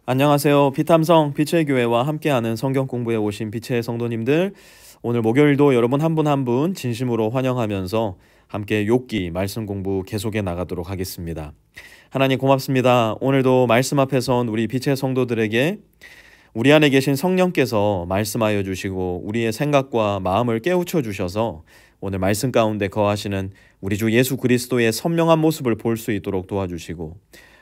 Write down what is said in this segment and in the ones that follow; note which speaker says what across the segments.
Speaker 1: 안녕하세요. 피탐성 빛의 교회와 함께하는 성경 공부에 오신 빛의 성도님들, 오늘 목요일도 여러분 한 분 한 분 진심으로 환영하면서 함께 욥기 말씀 공부 계속해 나가도록 하겠습니다. 하나님 고맙습니다. 오늘도 말씀 앞에 선 우리 빛의 성도들에게 우리 안에 계신 성령께서 말씀하여 주시고 우리의 생각과 마음을 깨우쳐 주셔서 오늘 말씀 가운데 거하시는 우리 주 예수 그리스도의 선명한 모습을 볼 수 있도록 도와주시고,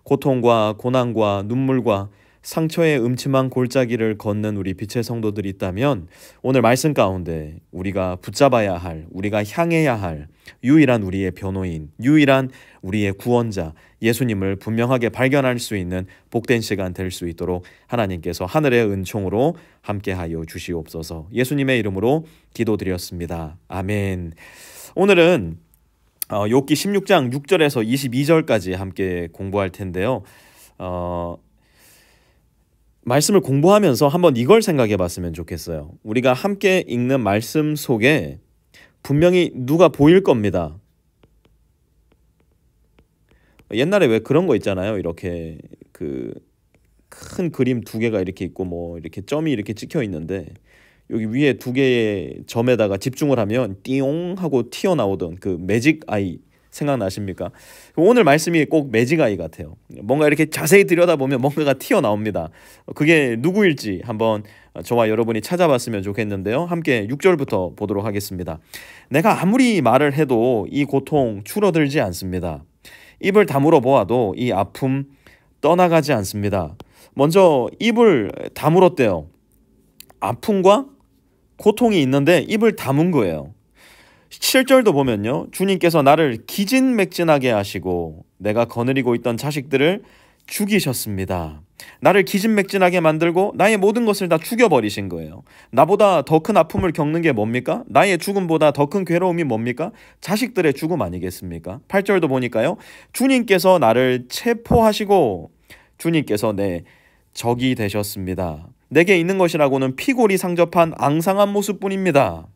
Speaker 1: 고통과 고난과 눈물과 상처의 음침한 골짜기를 걷는 우리 빛의 성도들이 있다면 오늘 말씀 가운데 우리가 붙잡아야 할, 우리가 향해야 할 유일한 우리의 변호인, 유일한 우리의 구원자 예수님을 분명하게 발견할 수 있는 복된 시간 될 수 있도록 하나님께서 하늘의 은총으로 함께하여 주시옵소서. 예수님의 이름으로 기도드렸습니다. 아멘. 오늘은 욥기 16장 6절에서 22절까지 함께 공부할 텐데요. 말씀을 공부하면서 한번 이걸 생각해 봤으면 좋겠어요. 우리가 함께 읽는 말씀 속에 분명히 누가 보일 겁니다. 옛날에 왜 그런 거 있잖아요. 이렇게 그 큰 그림 두 개가 이렇게 있고 뭐 이렇게 점이 이렇게 찍혀 있는데 여기 위에 두 개의 점에다가 집중을 하면 띠용 하고 튀어나오던 그 매직 아이 생각나십니까? 오늘 말씀이 꼭 매직 아이 같아요. 뭔가 이렇게 자세히 들여다보면 뭔가가 튀어나옵니다. 그게 누구일지 한번 저와 여러분이 찾아봤으면 좋겠는데요. 함께 6절부터 보도록 하겠습니다. 내가 아무리 말을 해도 이 고통 줄어들지 않습니다. 입을 다물어 보아도 이 아픔 떠나가지 않습니다. 먼저 입을 다물었대요. 아픔과 고통이 있는데 입을 다문 거예요. 7절도 보면요, 주님께서 나를 기진맥진하게 하시고 내가 거느리고 있던 자식들을 죽이셨습니다. 나를 기진맥진하게 만들고 나의 모든 것을 다 죽여버리신 거예요. 나보다 더 큰 아픔을 겪는 게 뭡니까? 나의 죽음보다 더 큰 괴로움이 뭡니까? 자식들의 죽음 아니겠습니까? 8절도 보니까요, 주님께서 나를 체포하시고 주님께서 내 적이 되셨습니다. 내게 있는 것이라고는 피골이 상접한 앙상한 모습뿐입니다.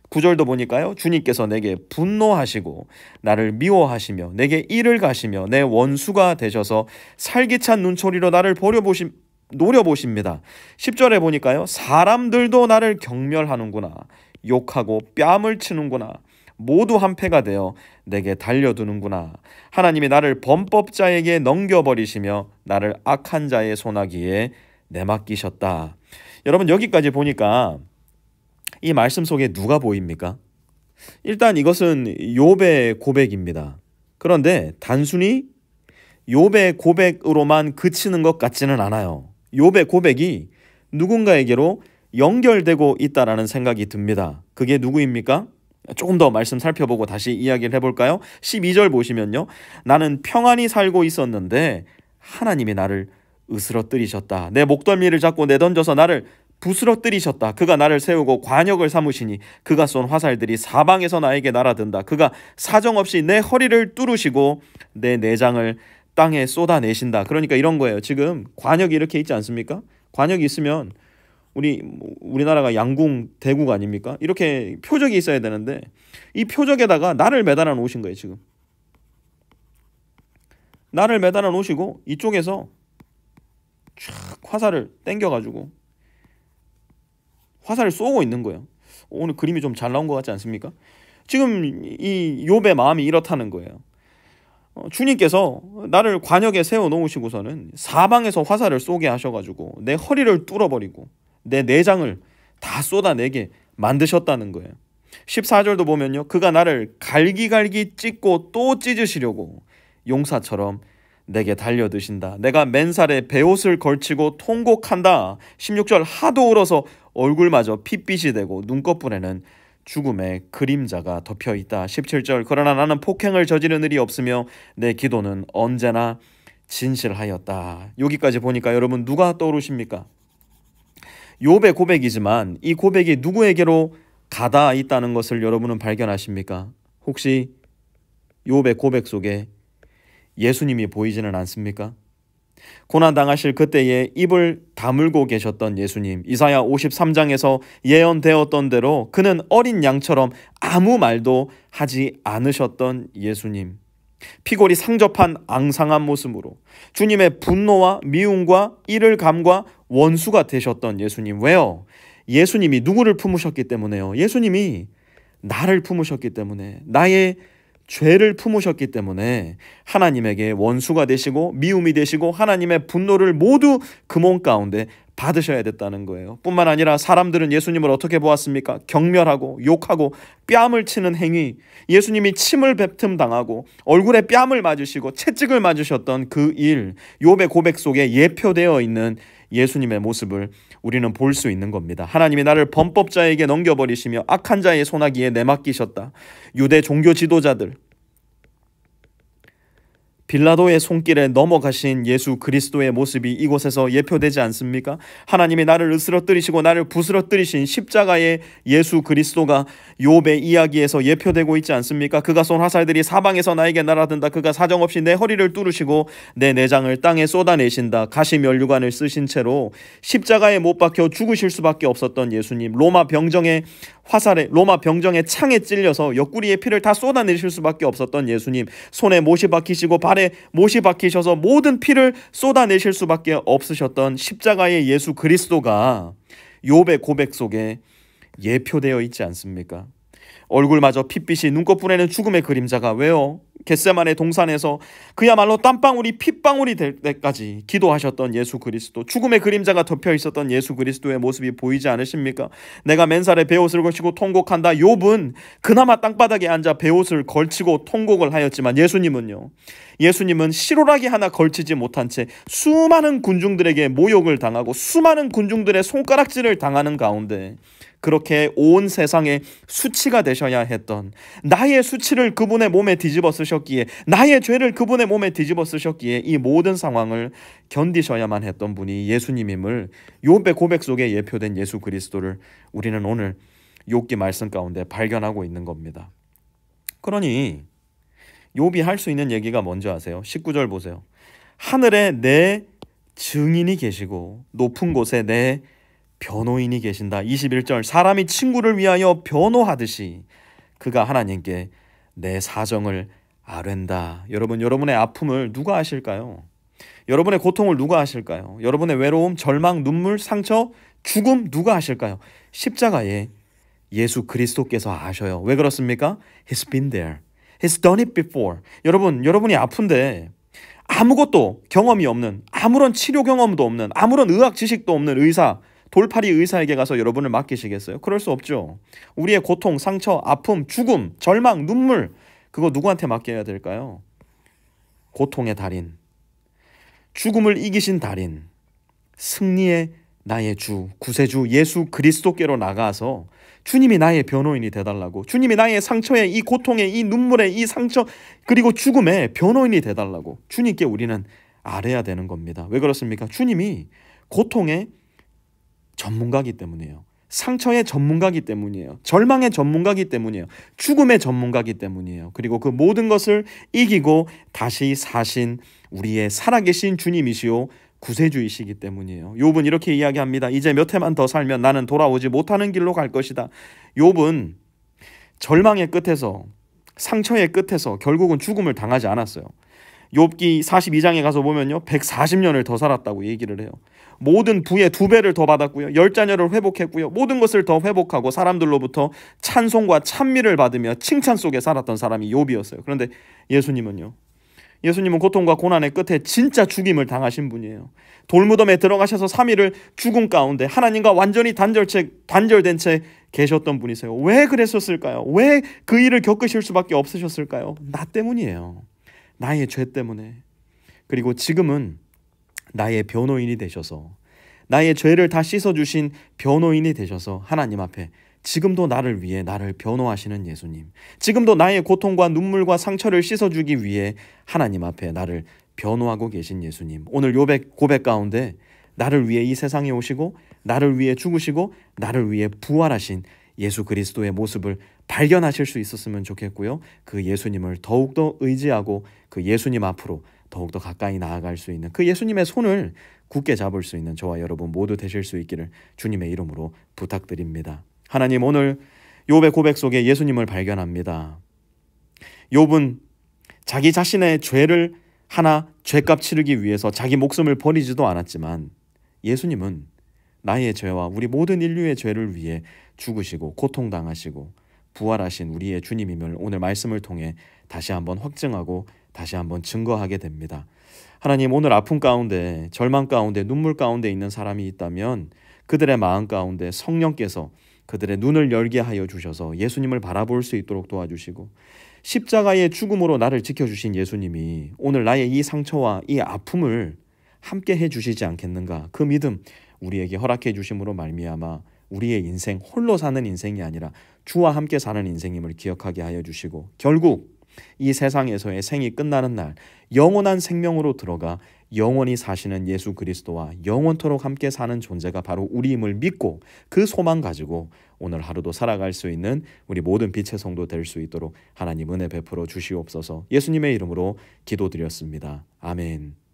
Speaker 1: 9절도 보니까요, 주님께서 내게 분노하시고 나를 미워하시며 내게 이를 가시며 내 원수가 되셔서 살기찬 눈초리로 나를 노려보십니다. 10절에 보니까요, 사람들도 나를 경멸하는구나, 욕하고 뺨을 치는구나, 모두 한패가 되어 내게 달려드는구나. 하나님이 나를 범법자에게 넘겨버리시며 나를 악한 자의 손아귀에 내맡기셨다. 여러분, 여기까지 보니까 이 말씀 속에 누가 보입니까? 일단 이것은 욥의 고백입니다. 그런데 단순히 욥의 고백으로만 그치는 것 같지는 않아요. 욥의 고백이 누군가에게로 연결되고 있다라는 생각이 듭니다. 그게 누구입니까? 조금 더 말씀 살펴보고 다시 이야기를 해볼까요? 12절 보시면요, 나는 평안히 살고 있었는데 하나님이 나를 으스러뜨리셨다. 내 목덜미를 잡고 내던져서 나를 부스러뜨리셨다. 그가 나를 세우고 관역을 삼으시니 그가 쏜 화살들이 사방에서 나에게 날아든다. 그가 사정없이 내 허리를 뚫으시고 내 내장을 땅에 쏟아내신다. 그러니까 이런 거예요. 지금 관역이 이렇게 있지 않습니까? 관역이 있으면 우리나라가 양궁 대국 아닙니까? 이렇게 표적이 있어야 되는데 이 표적에다가 나를 매달아 놓으신 거예요. 지금 나를 매달아 놓으시고 이쪽에서 쫙 화살을 땡겨가지고 화살을 쏘고 있는 거예요. 오늘 그림이 좀 잘 나온 것 같지 않습니까? 지금 이 욥의 마음이 이렇다는 거예요. 주님께서 나를 관역에 세워놓으시고서는 사방에서 화살을 쏘게 하셔가지고 내 허리를 뚫어버리고 내 내장을 다 쏟아내게 만드셨다는 거예요. 14절도 보면요, 그가 나를 갈기갈기 찢고 또 찢으시려고 용사처럼 내게 달려드신다. 내가 맨살에 베옷을 걸치고 통곡한다. 16절 하도 울어서 얼굴마저 핏빛이 되고 눈꺼풀에는 죽음의 그림자가 덮여있다. 17절 그러나 나는 폭행을 저지른 일이 없으며 내 기도는 언제나 진실하였다. 여기까지 보니까 여러분 누가 떠오르십니까? 욥의 고백이지만 이 고백이 누구에게로 가닿아 있다는 것을 여러분은 발견하십니까? 혹시 욥의 고백 속에 예수님이 보이지는 않습니까? 고난당하실 그때에 입을 다물고 계셨던 예수님, 이사야 53장에서 예언되었던 대로 그는 어린 양처럼 아무 말도 하지 않으셨던 예수님, 피골이 상접한 앙상한 모습으로 주님의 분노와 미움과 이를감과 원수가 되셨던 예수님. 왜요? 예수님이 누구를 품으셨기 때문에요. 예수님이 나를 품으셨기 때문에, 나의 죄를 품으셨기 때문에 하나님에게 원수가 되시고 미움이 되시고 하나님의 분노를 모두 그 몸 가운데 받으셔야 됐다는 거예요. 뿐만 아니라 사람들은 예수님을 어떻게 보았습니까? 경멸하고 욕하고 뺨을 치는 행위, 예수님이 침을 뱉음 당하고 얼굴에 뺨을 맞으시고 채찍을 맞으셨던 그 일, 욥의 고백 속에 예표되어 있는 예수님의 모습을 우리는 볼 수 있는 겁니다. 하나님이 나를 범법자에게 넘겨버리시며 악한 자의 손아귀에 내맡기셨다. 유대 종교 지도자들, 빌라도의 손길에 넘어가신 예수 그리스도의 모습이 이곳에서 예표되지 않습니까? 하나님이 나를 으스러뜨리시고 나를 부스러뜨리신 십자가의 예수 그리스도가 욥의 이야기에서 예표되고 있지 않습니까? 그가 쏜 화살들이 사방에서 나에게 날아든다. 그가 사정없이 내 허리를 뚜르시고 내 내장을 땅에 쏟아내신다. 가시면류관을 쓰신 채로 십자가에 못 박혀 죽으실 수밖에 없었던 예수님, 로마 병정의 창에 찔려서 옆구리에 피를 다 쏟아내실 수밖에 없었던 예수님, 손에 못이 박히시고 발에 못이 박히셔서 모든 피를 쏟아내실 수밖에 없으셨던 십자가의 예수 그리스도가 욥의 고백 속에 예표되어 있지 않습니까? 얼굴마저 핏빛이 눈꺼풀에는 죽음의 그림자가. 왜요? 겟세마네 동산에서 그야말로 땀방울이 핏방울이 될 때까지 기도하셨던 예수 그리스도, 죽음의 그림자가 덮여 있었던 예수 그리스도의 모습이 보이지 않으십니까? 내가 맨살에 베옷을 걸치고 통곡한다. 욥은 그나마 땅바닥에 앉아 베옷을 걸치고 통곡을 하였지만 예수님은 실오라기 하나 걸치지 못한 채 수많은 군중들에게 모욕을 당하고 수많은 군중들의 손가락질을 당하는 가운데 그렇게 온 세상에 수치가 되셔야 했던, 나의 수치를 그분의 몸에 뒤집어 쓰셨기에, 나의 죄를 그분의 몸에 뒤집어 쓰셨기에 이 모든 상황을 견디셔야만 했던 분이 예수님임을 욥의 고백 속에 예표된 예수 그리스도를 우리는 오늘 욥기 말씀 가운데 발견하고 있는 겁니다. 그러니 욥이 할 수 있는 얘기가 뭔지 아세요? 19절 보세요. 하늘에 내 증인이 계시고 높은 곳에 내 변호인이 계신다. 21절, 사람이 친구를 위하여 변호하듯이 그가 하나님께 내 사정을 아뢰다. 여러분, 여러분의 아픔을 누가 아실까요? 여러분의 고통을 누가 아실까요? 여러분의 외로움, 절망, 눈물, 상처, 죽음 누가 아실까요? 십자가에 예수 그리스도께서 아셔요. 왜 그렇습니까? He's been there. He's done it before. 여러분이 아픈데 아무것도 경험이 없는, 아무런 치료 경험도 없는, 아무런 의학 지식도 없는 돌팔이 의사에게 가서 여러분을 맡기시겠어요? 그럴 수 없죠. 우리의 고통, 상처, 아픔, 죽음, 절망, 눈물, 그거 누구한테 맡겨야 될까요? 고통의 달인, 죽음을 이기신 달인, 승리의 나의 주, 구세주 예수 그리스도께로 나가서 주님이 나의 변호인이 되달라고, 주님이 나의 상처에, 이 고통에, 이 눈물에, 이 상처 그리고 죽음에 변호인이 되달라고 주님께 우리는 아뢰야 되는 겁니다. 왜 그렇습니까? 주님이 고통의 전문가이기 때문이에요. 상처의 전문가이기 때문이에요. 절망의 전문가이기 때문이에요. 죽음의 전문가이기 때문이에요. 그리고 그 모든 것을 이기고 다시 사신 우리의 살아계신 주님이시오 구세주이시기 때문이에요. 욥은 이렇게 이야기합니다. 이제 몇 해만 더 살면 나는 돌아오지 못하는 길로 갈 것이다. 욥은 절망의 끝에서, 상처의 끝에서 결국은 죽음을 당하지 않았어요. 욥기 42장에 가서 보면요, 140년을 더 살았다고 얘기를 해요. 모든 부의 2배를 더 받았고요, 10자녀를 회복했고요, 모든 것을 더 회복하고 사람들로부터 찬송과 찬미를 받으며 칭찬 속에 살았던 사람이 욥이었어요. 그런데 예수님은 고통과 고난의 끝에 진짜 죽임을 당하신 분이에요. 돌무덤에 들어가셔서 3일을 죽음 가운데 하나님과 완전히 단절된 채 계셨던 분이세요. 왜 그랬었을까요? 왜 그 일을 겪으실 수밖에 없으셨을까요? 나 때문이에요. 나의 죄 때문에. 그리고 지금은 나의 변호인이 되셔서, 나의 죄를 다 씻어주신 변호인이 되셔서 하나님 앞에 지금도 나를 위해 나를 변호하시는 예수님, 지금도 나의 고통과 눈물과 상처를 씻어주기 위해 하나님 앞에 나를 변호하고 계신 예수님, 오늘 욥의 고백 가운데 나를 위해 이 세상에 오시고 나를 위해 죽으시고 나를 위해 부활하신 예수 그리스도의 모습을 발견하실 수 있었으면 좋겠고요. 그 예수님을 더욱더 의지하고 그 예수님 앞으로 더욱더 가까이 나아갈 수 있는, 그 예수님의 손을 굳게 잡을 수 있는 저와 여러분 모두 되실 수 있기를 주님의 이름으로 부탁드립니다. 하나님, 오늘 욥의 고백 속에 예수님을 발견합니다. 욥은 자기 자신의 죄를 하나 죄값 치르기 위해서 자기 목숨을 버리지도 않았지만 예수님은 나의 죄와 우리 모든 인류의 죄를 위해 죽으시고 고통당하시고 부활하신 우리의 주님임을 오늘 말씀을 통해 다시 한번 확증하고 다시 한번 증거하게 됩니다. 하나님, 오늘 아픔 가운데, 절망 가운데, 눈물 가운데 있는 사람이 있다면 그들의 마음 가운데 성령께서 그들의 눈을 열게 하여 주셔서 예수님을 바라볼 수 있도록 도와주시고, 십자가의 죽음으로 나를 지켜주신 예수님이 오늘 나의 이 상처와 이 아픔을 함께 해주시지 않겠는가, 그 믿음 우리에게 허락해 주심으로 말미암아 우리의 인생, 홀로 사는 인생이 아니라 주와 함께 사는 인생임을 기억하게 하여 주시고, 결국 이 세상에서의 생이 끝나는 날 영원한 생명으로 들어가 영원히 사시는 예수 그리스도와 영원토록 함께 사는 존재가 바로 우리임을 믿고 그 소망 가지고 오늘 하루도 살아갈 수 있는 우리 모든 빛의 성도 될 수 있도록 하나님 은혜 베풀어 주시옵소서. 예수님의 이름으로 기도드렸습니다. 아멘.